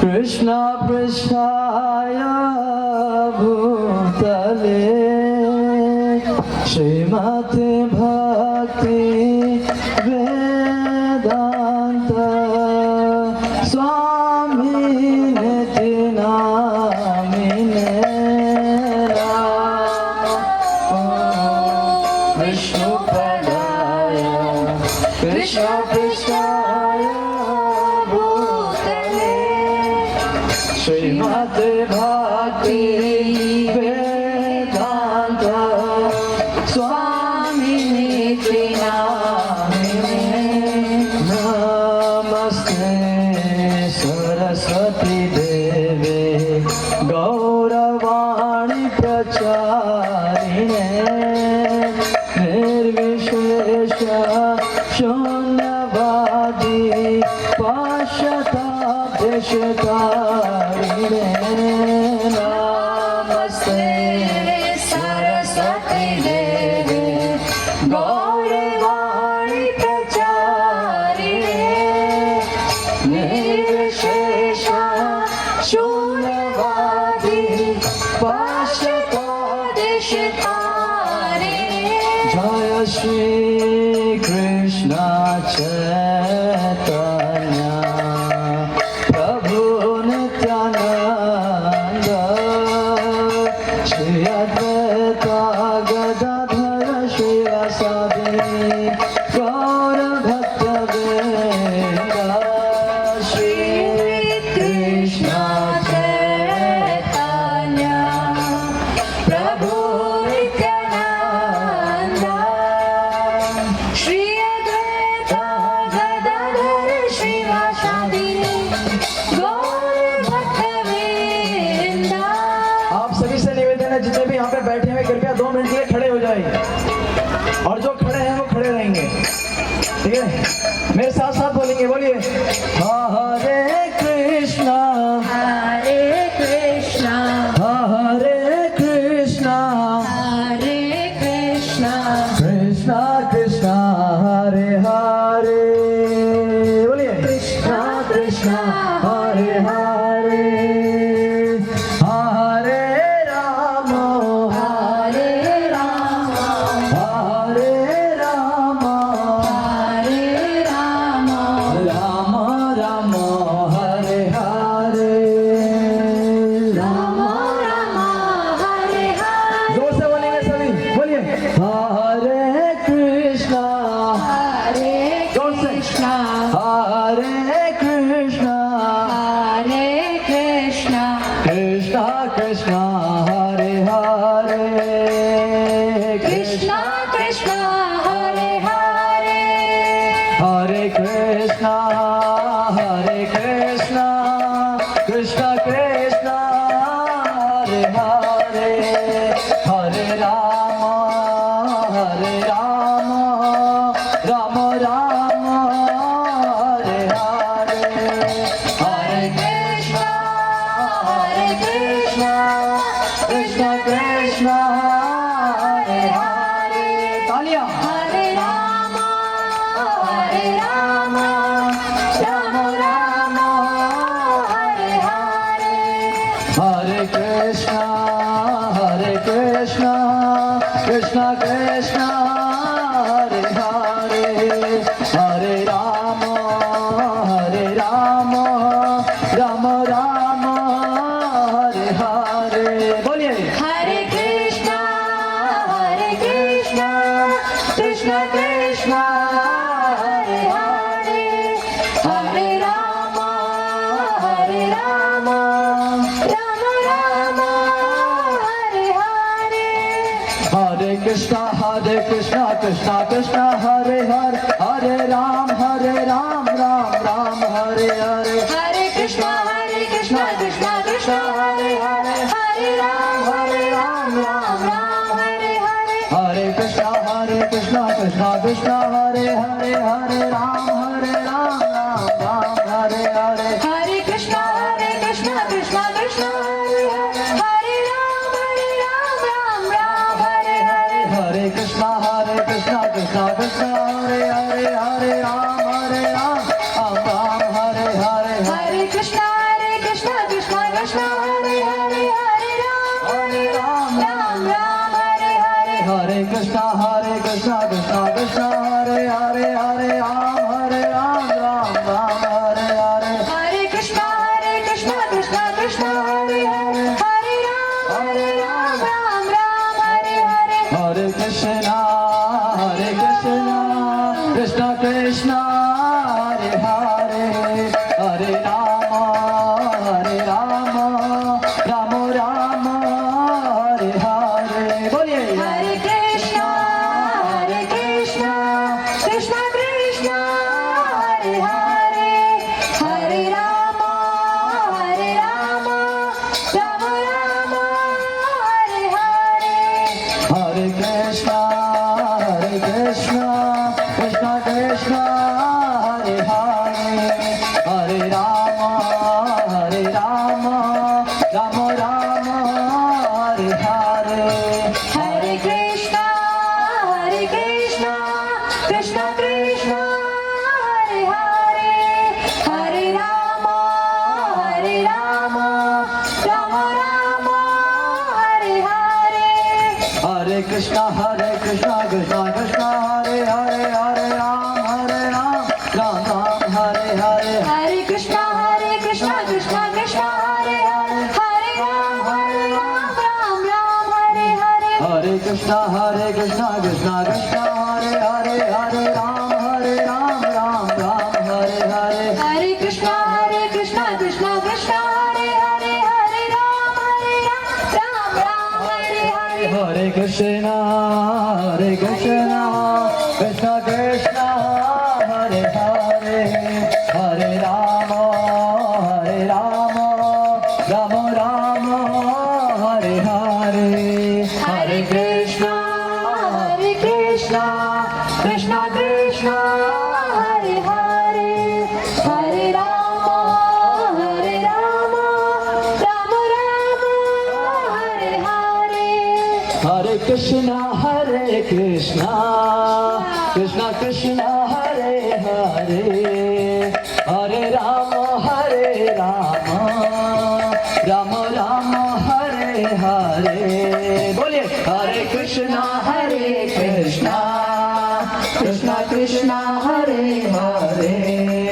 कृष्ण पृष्ठाय भूतले श्रीमते भक्ति वेदांत स्वामी निति नामिने विष्णुपदाय कृष्ण पृष्ठाय श्रीमते भक्ति वेदांत स्वामी निति नामिने नमस्ते सरस्वती देवे गौरवाणी प्रचारिणे निर्विशेष शून्यवादी पाश्चात्य नमस्ते सरस्वती देवे गौरवाणी प्रचारिणे निर्विशेष शून्यवादी पाश्चात्य जय श्री कृष्ण चैतन्य जितने भी यहाँ पे बैठे हैं कृपया 2 मिनट के लिए खड़े हो जाए और जो खड़े हैं वो खड़े रहेंगे, ठीक है? मेरे साथ साथ बोलेंगे, बोलिए हरे कृष्णा हरे कृष्णा हरे कृष्णा हरे कृष्णा कृष्णा कृष्णा हरे हरे, बोलिए कृष्णा कृष्णा हरे हरे कृष्णा हरे हरे कृष्णा कृष्णा हरे हरे हरे कृष्णा कृष्णा कृष्णा हरे हरे हरे राम राम राम हरे हरे हरे कृष्णा कृष्णा कृष्णा हरे हरे, तालियां हरे राम राम राम हरे हरे हरे कृष्णा कृष्णा कृष्णा हरे हरे हरे राम राम राम हरे हरे, बोलिए हरे Krishna Krishna Krishna Hare Hare Hare Ram Ram Ram Hare Hare Hare Krishna Krishna Krishna Hare Hare Hare Ram Ram Ram Hare Hare Hare Krishna Krishna Krishna Hare Hare Hare Ram Ram Ram Hare Hare Hare Krishna Krishna Krishna Hare Hare Hare Ram Ram Ram Hare Hare Hare Krishna Krishna Krishna Hare Hare Hare Ram Ram Hare Hare Hare Krishna Krishna Krishna Hare Hare Hare Ram Ram Ram Hare Hare Hare Krishna Krishna Hare Hare Hare Ram Ram Ram Hare Hare Hare Krishna Krishna Krishna Hare Hare Hare Ram Ram Ram Hare Hare Hare Krishna Krishna Krishna Hare Hare Hare Ram Ram Ram Hare Hare Hare Krishna Krishna Krishna Hare Hare Hare Rama Rama Rama Hare Hare बोलिए Hare Krishna Krishna Krishna Hare Hare Hare Rama Rama Rama Hare Hare Hare Krishna Krishna Krishna Hare Hare Hare Rama Rama Rama Hare Hare Hare Krishna Krishna Krishna Hare Hare Hare Rama Rama Rama Hare Hare Hare Krishna Krishna Krishna Hare Hare Hare Ram Ram Hare Hare Hare Krishna Krishna Krishna Hare Hare Hare Ram Ram Hare Hare Hare Krishna Krishna Krishna Hare Hare Hare Ram Ram Hare Hare Hare Krishna Krishna Krishna Hare Hare Hare Ram Ram Hare Hare Hare Krishna Krishna Krishna Hare Hare Hare Rama Rama Hare Hare Hare Krishna Krishna Krishna Hare Hare Hare Rama Rama Rama Hare Hare Hare Krishna Krishna Krishna Hare Hare Hare Rama Rama Hare Hare बोलिए Hare Krishna Krishna Krishna Hare Hare